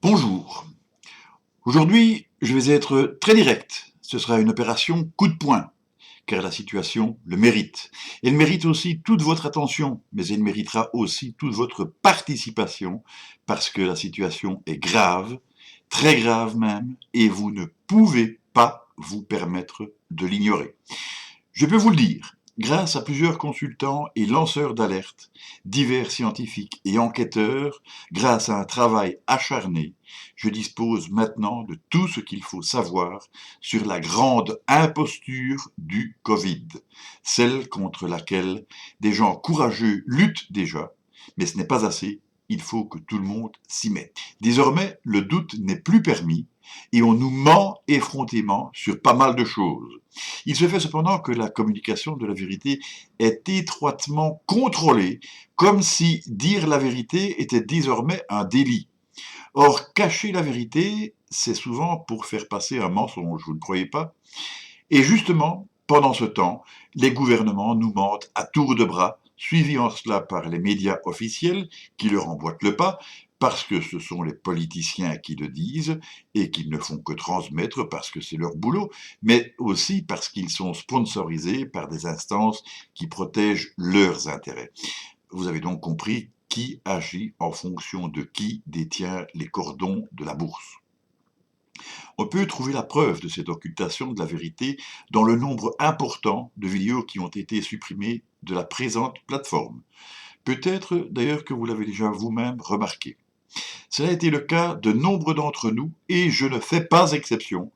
Bonjour. Aujourd'hui, je vais être très direct. Ce sera une opération coup de poing, car la situation le mérite. Elle mérite aussi toute votre attention, mais elle méritera aussi toute votre participation, parce que la situation est grave, très grave même, et vous ne pouvez pas vous permettre de l'ignorer. Je peux vous le dire, grâce à plusieurs consultants et lanceurs d'alerte, divers scientifiques et enquêteurs, grâce à un travail acharné, je dispose maintenant de tout ce qu'il faut savoir sur la grande imposture du Covid, celle contre laquelle des gens courageux luttent déjà, mais ce n'est pas assez, il faut que tout le monde s'y mette. Désormais, le doute n'est plus permis et on nous ment effrontément sur pas mal de choses. Il se fait cependant que la communication de la vérité est étroitement contrôlée, comme si dire la vérité était désormais un délit. Or, cacher la vérité, c'est souvent pour faire passer un mensonge, vous ne croyez pas? Et justement, pendant ce temps, les gouvernements nous mentent à tour de bras, suivis en cela par les médias officiels qui leur emboîtent le pas, parce que ce sont les politiciens qui le disent et qu'ils ne font que transmettre parce que c'est leur boulot, mais aussi parce qu'ils sont sponsorisés par des instances qui protègent leurs intérêts. Vous avez donc compris qui agit en fonction de qui détient les cordons de la bourse. On peut trouver la preuve de cette occultation de la vérité dans le nombre important de vidéos qui ont été supprimées de la présente plateforme. Peut-être d'ailleurs que vous l'avez déjà vous-même remarqué. Cela a été le cas de nombre d'entre nous et je ne fais pas exception,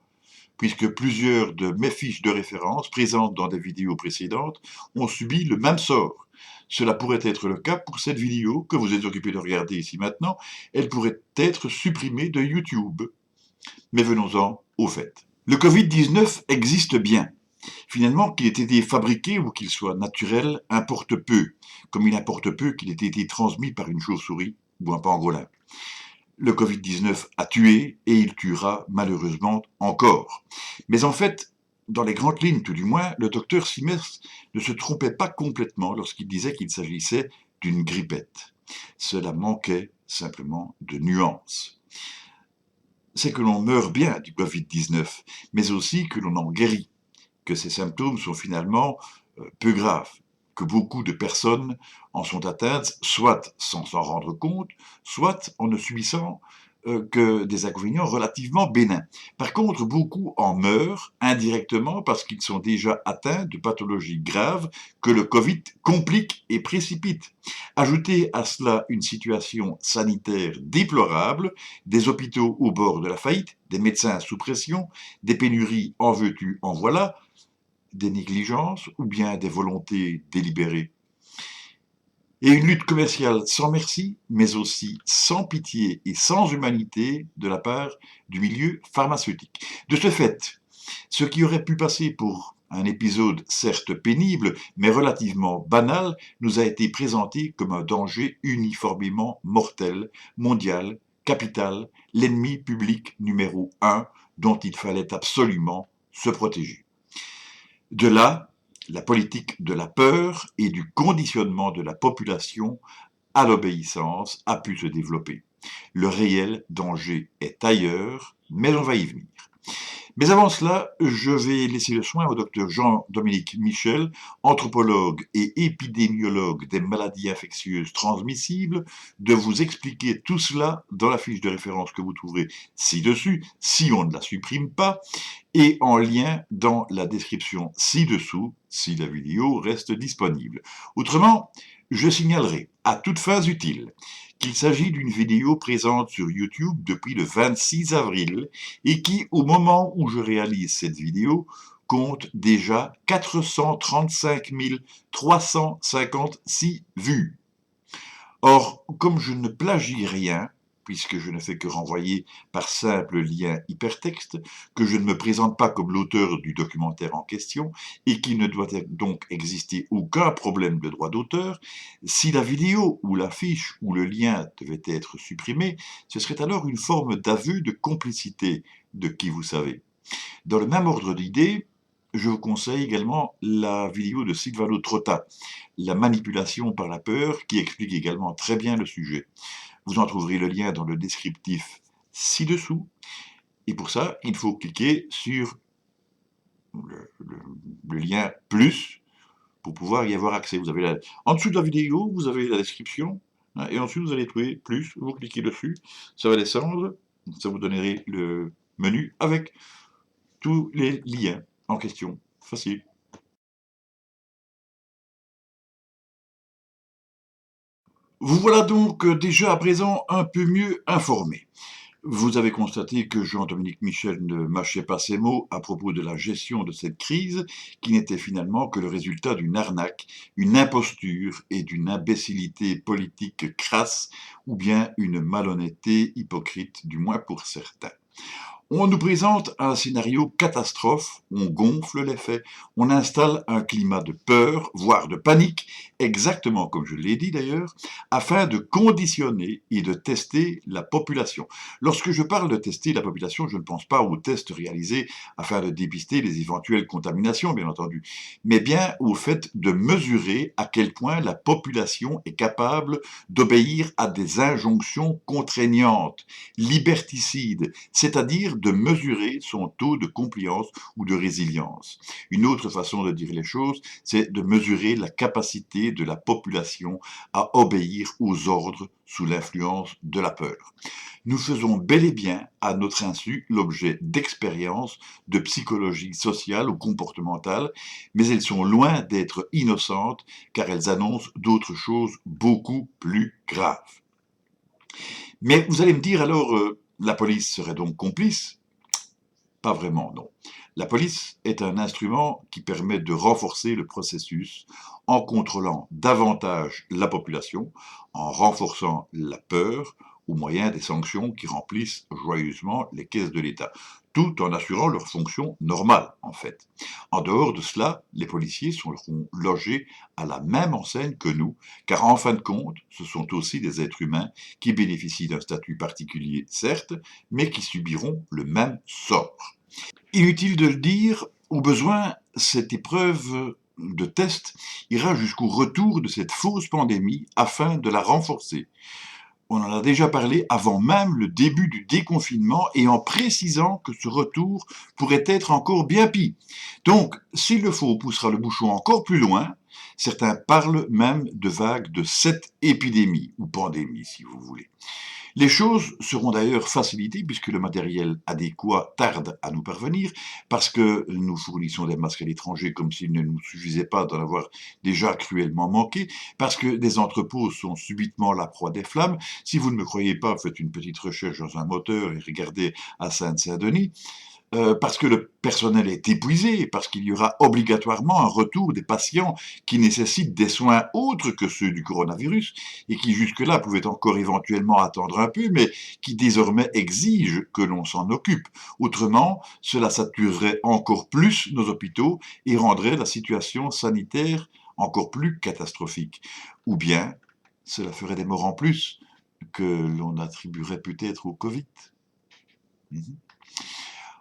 puisque plusieurs de mes fiches de référence présentes dans des vidéos précédentes ont subi le même sort. Cela pourrait être le cas pour cette vidéo que vous êtes occupé de regarder ici maintenant. Elle pourrait être supprimée de YouTube. Mais venons-en au fait. Le Covid-19 existe bien. Finalement, qu'il ait été fabriqué ou qu'il soit naturel importe peu, comme il importe peu qu'il ait été transmis par une chauve-souris ou un pangolin. Le Covid-19 a tué et il tuera malheureusement encore. Mais en fait, dans les grandes lignes tout du moins, le docteur Simers ne se trompait pas complètement lorsqu'il disait qu'il s'agissait d'une grippette. Cela manquait simplement de nuances. C'est que l'on meurt bien du Covid-19, mais aussi que l'on en guérit, que ces symptômes sont finalement peu graves, que beaucoup de personnes en sont atteintes, soit sans s'en rendre compte, soit en ne subissant que des inconvénients relativement bénins. Par contre, beaucoup en meurent indirectement parce qu'ils sont déjà atteints de pathologies graves que le Covid complique et précipite. Ajoutez à cela une situation sanitaire déplorable, des hôpitaux au bord de la faillite, des médecins sous pression, des pénuries en veux-tu, en voilà, des négligences ou bien des volontés délibérées. Et une lutte commerciale sans merci, mais aussi sans pitié et sans humanité de la part du milieu pharmaceutique. De ce fait, ce qui aurait pu passer pour un épisode certes pénible, mais relativement banal, nous a été présenté comme un danger uniformément mortel, mondial, capital, l'ennemi public numéro un dont il fallait absolument se protéger. De là, la politique de la peur et du conditionnement de la population à l'obéissance a pu se développer. Le réel danger est ailleurs, mais on va y venir. Mais avant cela, je vais laisser le soin au docteur Jean-Dominique Michel, anthropologue et épidémiologue des maladies infectieuses transmissibles, de vous expliquer tout cela dans la fiche de référence que vous trouverez ci-dessus, si on ne la supprime pas, et en lien dans la description ci-dessous, si la vidéo reste disponible. Autrement, je signalerai, à toutes fins utiles, qu'il s'agit d'une vidéo présente sur YouTube depuis le 26 avril et qui, au moment où je réalise cette vidéo, compte déjà 435 356 vues. Or, comme je ne plagie rien, puisque je ne fais que renvoyer par simple lien hypertexte, que je ne me présente pas comme l'auteur du documentaire en question, et qu'il ne doit donc exister aucun problème de droit d'auteur, si la vidéo ou l'affiche ou le lien devait être supprimé, ce serait alors une forme d'aveu de complicité de qui vous savez. Dans le même ordre d'idées, je vous conseille également la vidéo de Silvano Trotta, La manipulation par la peur, qui explique également très bien le sujet. Vous en trouverez le lien dans le descriptif ci-dessous. Et pour ça, il faut cliquer sur le lien plus pour pouvoir y avoir accès. En dessous de la vidéo, vous avez la description, hein, et ensuite vous allez trouver plus, vous cliquez dessus, ça va descendre, ça vous donnerait le menu avec tous les liens en question. Facile. Vous voilà donc déjà à présent un peu mieux informé. Vous avez constaté que Jean-Dominique Michel ne mâchait pas ses mots à propos de la gestion de cette crise, qui n'était finalement que le résultat d'une arnaque, une imposture et d'une imbécilité politique crasse, ou bien une malhonnêteté hypocrite, du moins pour certains. On nous présente un scénario catastrophe, on gonfle les faits, on installe un climat de peur, voire de panique, exactement comme je l'ai dit d'ailleurs, afin de conditionner et de tester la population. Lorsque je parle de tester la population, je ne pense pas aux tests réalisés afin de dépister les éventuelles contaminations, bien entendu, mais bien au fait de mesurer à quel point la population est capable d'obéir à des injonctions contraignantes, liberticides, c'est-à-dire de mesurer son taux de compliance ou de résilience. Une autre façon de dire les choses, c'est de mesurer la capacité de la population à obéir aux ordres sous l'influence de la peur. Nous faisons bel et bien, à notre insu, l'objet d'expériences de psychologie sociale ou comportementale, mais elles sont loin d'être innocentes car elles annoncent d'autres choses beaucoup plus graves. Mais vous allez me dire alors, la police serait donc complice? Pas vraiment, non. La police est un instrument qui permet de renforcer le processus en contrôlant davantage la population, en renforçant la peur au moyen des sanctions qui remplissent joyeusement les caisses de l'État, tout en assurant leur fonction normale, en fait. En dehors de cela, les policiers seront logés à la même enseigne que nous, car en fin de compte, ce sont aussi des êtres humains qui bénéficient d'un statut particulier, certes, mais qui subiront le même sort. Inutile de le dire, au besoin, cette épreuve de test ira jusqu'au retour de cette fausse pandémie afin de la renforcer. On en a déjà parlé avant même le début du déconfinement et en précisant que ce retour pourrait être encore bien pire. Donc, s'il le faut, on poussera le bouchon encore plus loin. Certains parlent même de vagues de 7 épidémies, ou pandémies si vous voulez. Les choses seront d'ailleurs facilitées puisque le matériel adéquat tarde à nous parvenir, parce que nous fournissons des masques à l'étranger comme s'il ne nous suffisait pas d'en avoir déjà cruellement manqué, parce que des entrepôts sont subitement la proie des flammes. Si vous ne me croyez pas, faites une petite recherche dans un moteur et regardez à Sainte-Saint-Denis. Parce que le personnel est épuisé, parce qu'il y aura obligatoirement un retour des patients qui nécessitent des soins autres que ceux du coronavirus et qui jusque-là pouvaient encore éventuellement attendre un peu, mais qui désormais exigent que l'on s'en occupe. Autrement, cela saturerait encore plus nos hôpitaux et rendrait la situation sanitaire encore plus catastrophique. Ou bien, cela ferait des morts en plus que l'on attribuerait peut-être au Covid. Mhm.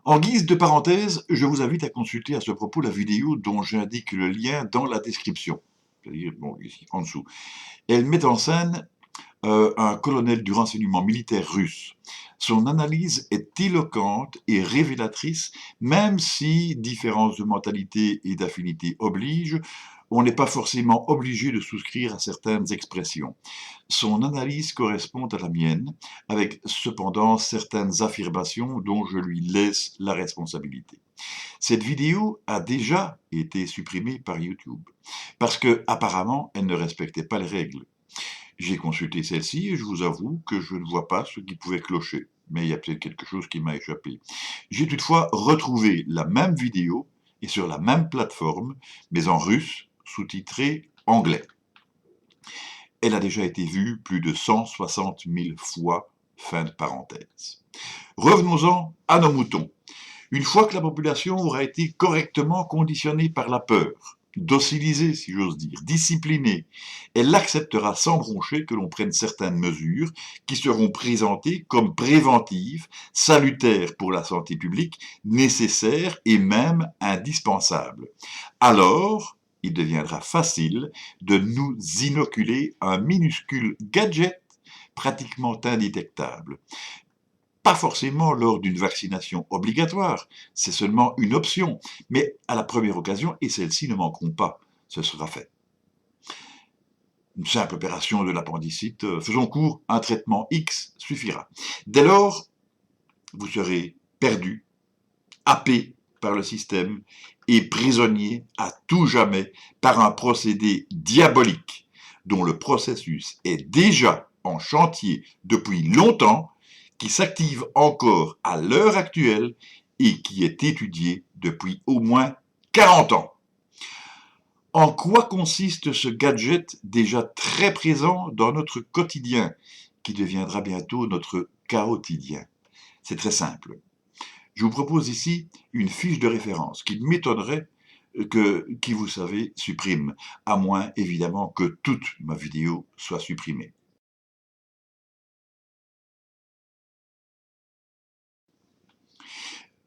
En guise de parenthèse, je vous invite à consulter à ce propos la vidéo dont j'indique le lien dans la description, c'est-à-dire bon, ici, en dessous. Elle met en scène un colonel du renseignement militaire russe. Son analyse est éloquente et révélatrice, même si différences de mentalité et d'affinité obligent, on n'est pas forcément obligé de souscrire à certaines expressions. Son analyse correspond à la mienne, avec cependant certaines affirmations dont je lui laisse la responsabilité. Cette vidéo a déjà été supprimée par YouTube, parce que apparemment elle ne respectait pas les règles. J'ai consulté celle-ci et je vous avoue que je ne vois pas ce qui pouvait clocher, mais il y a peut-être quelque chose qui m'a échappé. J'ai toutefois retrouvé la même vidéo et sur la même plateforme, mais en russe, sous-titrée anglais. Elle a déjà été vue plus de 160 000 fois, fin de parenthèse. Revenons-en à nos moutons. Une fois que la population aura été correctement conditionnée par la peur, docilisée si j'ose dire, disciplinée, elle acceptera sans broncher que l'on prenne certaines mesures qui seront présentées comme préventives, salutaires pour la santé publique, nécessaires et même indispensables. Alors, il deviendra facile de nous inoculer un minuscule gadget pratiquement indétectable. pas forcément lors d'une vaccination obligatoire, c'est seulement une option, mais à la première occasion, et celles-ci ne manqueront pas, ce sera fait. Une simple opération de l'appendicite, faisons court, un traitement X suffira. Dès lors, vous serez perdu, happé par le système et prisonnier à tout jamais par un procédé diabolique dont le processus est déjà en chantier depuis longtemps, qui s'active encore à l'heure actuelle et qui est étudié depuis au moins 40 ans. En quoi consiste ce gadget déjà très présent dans notre quotidien, qui deviendra bientôt notre quotidien? C'est très simple. Je vous propose ici une fiche de référence qui m'étonnerait que qui, vous savez, supprime, à moins évidemment que toute ma vidéo soit supprimée.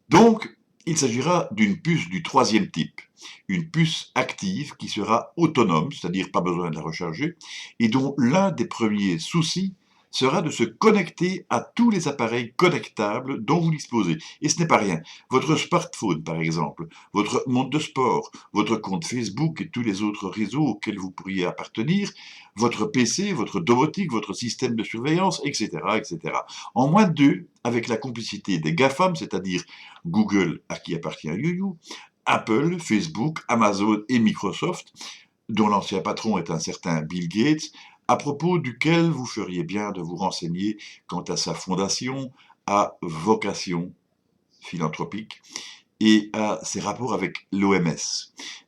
Donc, il s'agira d'une puce du troisième type, une puce active qui sera autonome, c'est-à-dire pas besoin de la recharger, et dont l'un des premiers soucis sera de se connecter à tous les appareils connectables dont vous disposez. Et ce n'est pas rien. Votre smartphone, par exemple, votre montre de sport, votre compte Facebook et tous les autres réseaux auxquels vous pourriez appartenir, votre PC, votre domotique, votre système de surveillance, etc., etc. En moins de deux, avec la complicité des GAFAM, c'est-à-dire Google, à qui appartient YouYou, Apple, Facebook, Amazon et Microsoft, dont l'ancien patron est un certain Bill Gates, à propos duquel vous feriez bien de vous renseigner quant à sa fondation, à vocation philanthropique et à ses rapports avec l'OMS.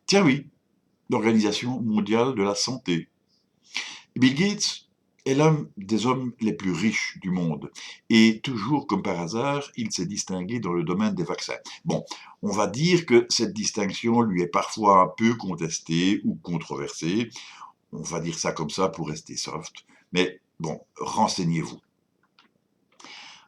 Tiens oui, l'Organisation mondiale de la santé. Bill Gates est l'un des hommes les plus riches du monde. Et toujours comme par hasard, il s'est distingué dans le domaine des vaccins. Bon, on va dire que cette distinction lui est parfois un peu contestée ou controversée. On va dire ça comme ça pour rester soft. Mais bon, renseignez-vous.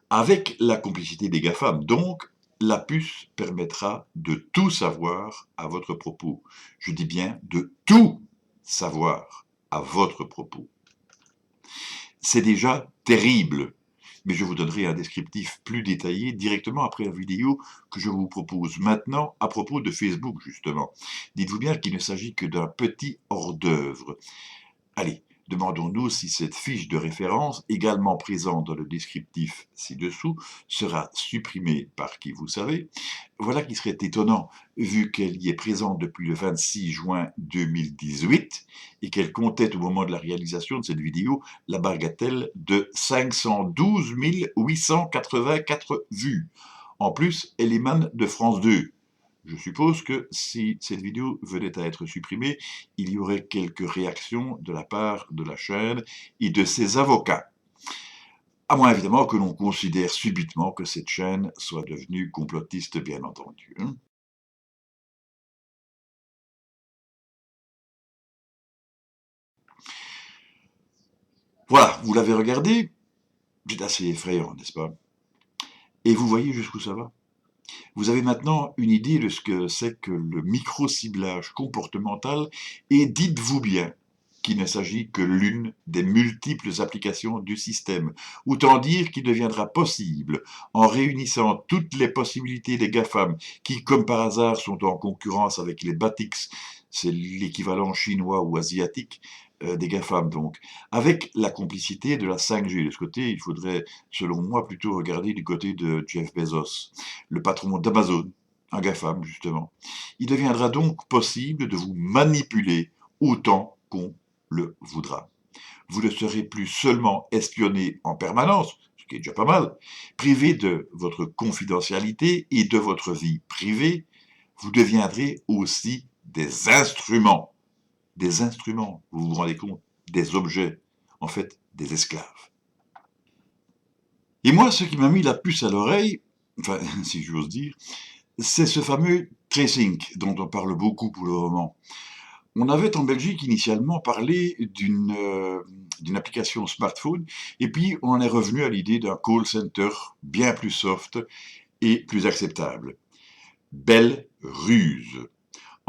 Avec la complicité des GAFAM, donc, la puce permettra de tout savoir à votre propos. Je dis bien de tout savoir à votre propos. C'est déjà terrible, mais je vous donnerai un descriptif plus détaillé directement après la vidéo que je vous propose maintenant à propos de Facebook, justement. Dites-vous bien qu'il ne s'agit que d'un petit hors-d'œuvre. Allez, demandons-nous si cette fiche de référence, également présente dans le descriptif ci-dessous, sera supprimée par qui vous savez. Voilà qui serait étonnant, vu qu'elle y est présente depuis le 26 juin 2018 et qu'elle comptait au moment de la réalisation de cette vidéo la bagatelle de 512 884 vues. En plus, elle émane de France 2. Je suppose que si cette vidéo venait à être supprimée, il y aurait quelques réactions de la part de la chaîne et de ses avocats. À moins évidemment que l'on considère subitement que cette chaîne soit devenue complotiste, bien entendu. Voilà, vous l'avez regardé, c'est assez effrayant, n'est-ce pas? Et vous voyez jusqu'où ça va? Vous avez maintenant une idée de ce que c'est que le micro-ciblage comportemental et dites-vous bien qu'il ne s'agit que l'une des multiples applications du système. Autant dire qu'il deviendra possible, en réunissant toutes les possibilités des GAFAM, qui comme par hasard sont en concurrence avec les BATIX, c'est l'équivalent chinois ou asiatique, des GAFAM donc, avec la complicité de la 5G. De ce côté, il faudrait, selon moi, plutôt regarder du côté de Jeff Bezos, le patron d'Amazon, un GAFAM justement. Il deviendra donc possible de vous manipuler autant qu'on le voudra. Vous ne serez plus seulement espionné en permanence, ce qui est déjà pas mal, privé de votre confidentialité et de votre vie privée, vous deviendrez aussi des instruments. Des instruments, vous vous rendez compte? Des objets, en fait, des esclaves. Et moi, ce qui m'a mis la puce à l'oreille, enfin, si j'ose dire, c'est ce fameux tracing dont on parle beaucoup pour le moment. On avait en Belgique initialement parlé d'une application smartphone, et puis on en est revenu à l'idée d'un call center bien plus soft et plus acceptable. Belle ruse.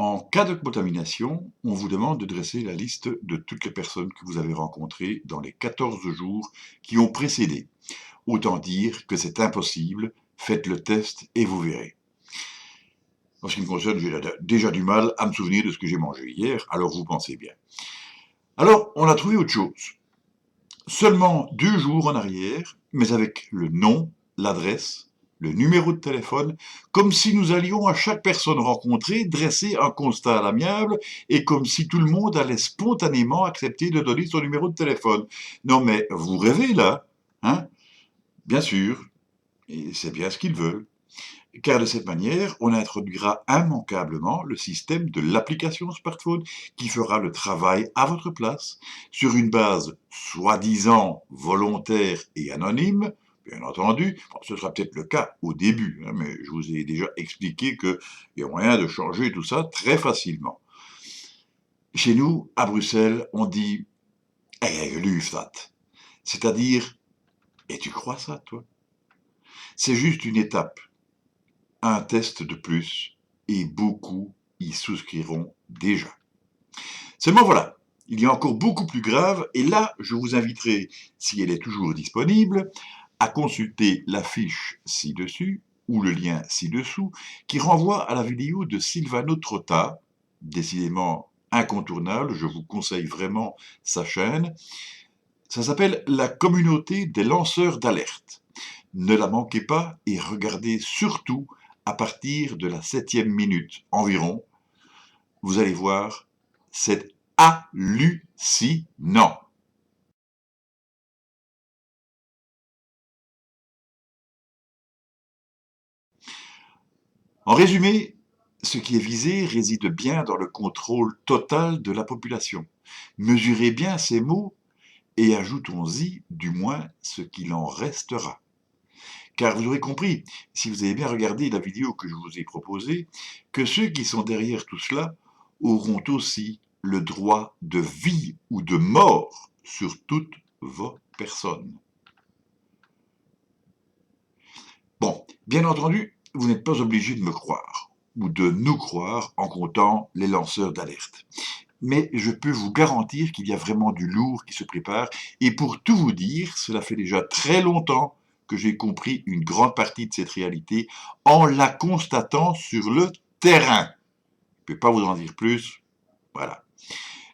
En cas de contamination, on vous demande de dresser la liste de toutes les personnes que vous avez rencontrées dans les 14 jours qui ont précédé. Autant dire que c'est impossible, faites le test et vous verrez. En ce qui me concerne, j'ai déjà du mal à me souvenir de ce que j'ai mangé hier, alors vous pensez bien. Alors, on a trouvé autre chose. Seulement 2 jours en arrière, mais avec le nom, l'adresse, le numéro de téléphone, comme si nous allions à chaque personne rencontrée dresser un constat à l'amiable et comme si tout le monde allait spontanément accepter de donner son numéro de téléphone. Non mais vous rêvez là, hein? Bien sûr, et c'est bien ce qu'ils veulent. Car de cette manière, on introduira immanquablement le système de l'application smartphone qui fera le travail à votre place, sur une base soi-disant volontaire et anonyme, bien entendu. Bon, ce sera peut-être le cas au début, hein, mais je vous ai déjà expliqué qu'il y a moyen de changer tout ça très facilement. Chez nous, à Bruxelles, on dit «Ik geloof dat», c'est-à-dire «Et tu crois ça, toi?» C'est juste une étape, un test de plus, et beaucoup y souscriront déjà. Seulement voilà, il y a encore beaucoup plus grave, et là, je vous inviterai, si elle est toujours disponible, à consulter la fiche ci-dessus, ou le lien ci-dessous, qui renvoie à la vidéo de Silvano Trotta, décidément incontournable, je vous conseille vraiment sa chaîne. Ça s'appelle La communauté des lanceurs d'alerte. Ne la manquez pas et regardez surtout à partir de la 7e minute environ. Vous allez voir, c'est hallucinant. En résumé, ce qui est visé réside bien dans le contrôle total de la population. Mesurez bien ces mots et ajoutons-y du moins ce qu'il en restera. Car vous aurez compris, si vous avez bien regardé la vidéo que je vous ai proposée, que ceux qui sont derrière tout cela auront aussi le droit de vie ou de mort sur toutes vos personnes. Bon, bien entendu, vous n'êtes pas obligé de me croire, ou de nous croire en comptant les lanceurs d'alerte. Mais je peux vous garantir qu'il y a vraiment du lourd qui se prépare, et pour tout vous dire, cela fait déjà très longtemps que j'ai compris une grande partie de cette réalité en la constatant sur le terrain. Je ne peux pas vous en dire plus, voilà.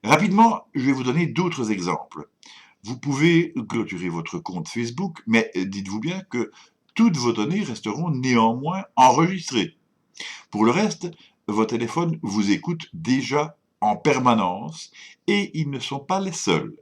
Rapidement, je vais vous donner d'autres exemples. Vous pouvez clôturer votre compte Facebook, mais dites-vous bien que toutes vos données resteront néanmoins enregistrées. Pour le reste, vos téléphones vous écoutent déjà en permanence et ils ne sont pas les seuls.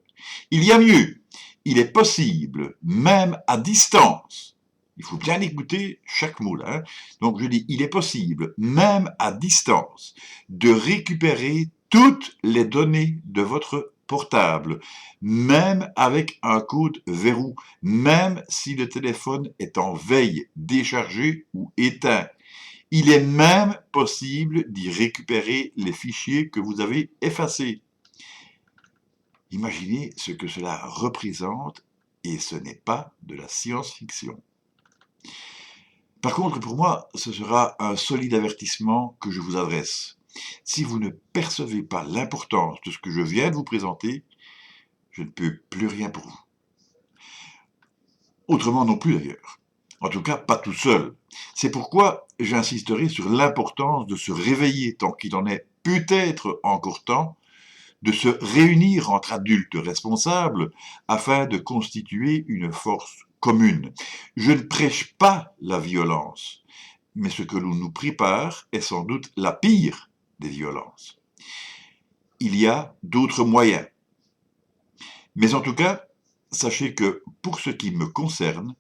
Il y a mieux, il est possible, même à distance, il faut bien écouter chaque mot là, hein. Donc je dis, il est possible, même à distance, de récupérer toutes les données de votre portable, même avec un code verrou, même si le téléphone est en veille, déchargé ou éteint. Il est même possible d'y récupérer les fichiers que vous avez effacés. Imaginez ce que cela représente et ce n'est pas de la science-fiction. Par contre, pour moi, ce sera un solide avertissement que je vous adresse. Si vous ne percevez pas l'importance de ce que je viens de vous présenter, je ne peux plus rien pour vous. Autrement non plus d'ailleurs. En tout cas, pas tout seul. C'est pourquoi j'insisterai sur l'importance de se réveiller tant qu'il en est peut-être encore temps, de se réunir entre adultes responsables afin de constituer une force commune. Je ne prêche pas la violence, mais ce que l'on nous prépare est sans doute la pire des violences. Il y a d'autres moyens. Mais en tout cas, sachez que pour ce qui me concerne,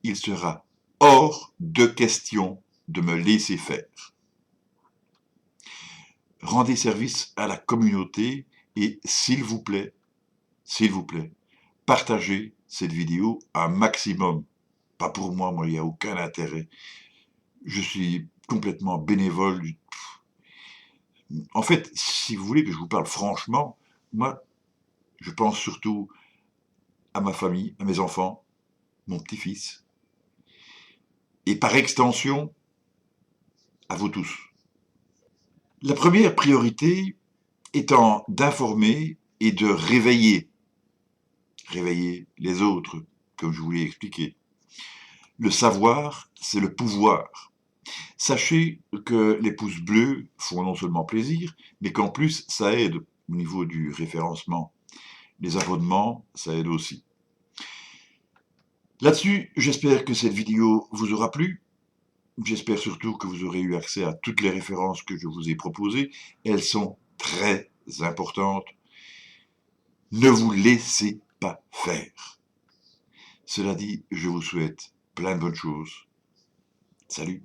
il sera hors de question de me laisser faire. Rendez service à la communauté et s'il vous plaît, partagez cette vidéo un maximum. Pas pour moi, il n'y a aucun intérêt. Je suis complètement bénévole. En fait, si vous voulez que je vous parle franchement, moi, je pense surtout à ma famille, à mes enfants, mon petit-fils, et par extension, à vous tous. La première priorité étant d'informer et de réveiller les autres, comme je vous l'ai expliqué. Le savoir, c'est le pouvoir. Sachez que les pouces bleus font non seulement plaisir, mais qu'en plus, ça aide au niveau du référencement. Les abonnements, ça aide aussi. Là-dessus, j'espère que cette vidéo vous aura plu. J'espère surtout que vous aurez eu accès à toutes les références que je vous ai proposées. Elles sont très importantes. Ne vous laissez pas faire. Cela dit, je vous souhaite plein de bonnes choses. Salut!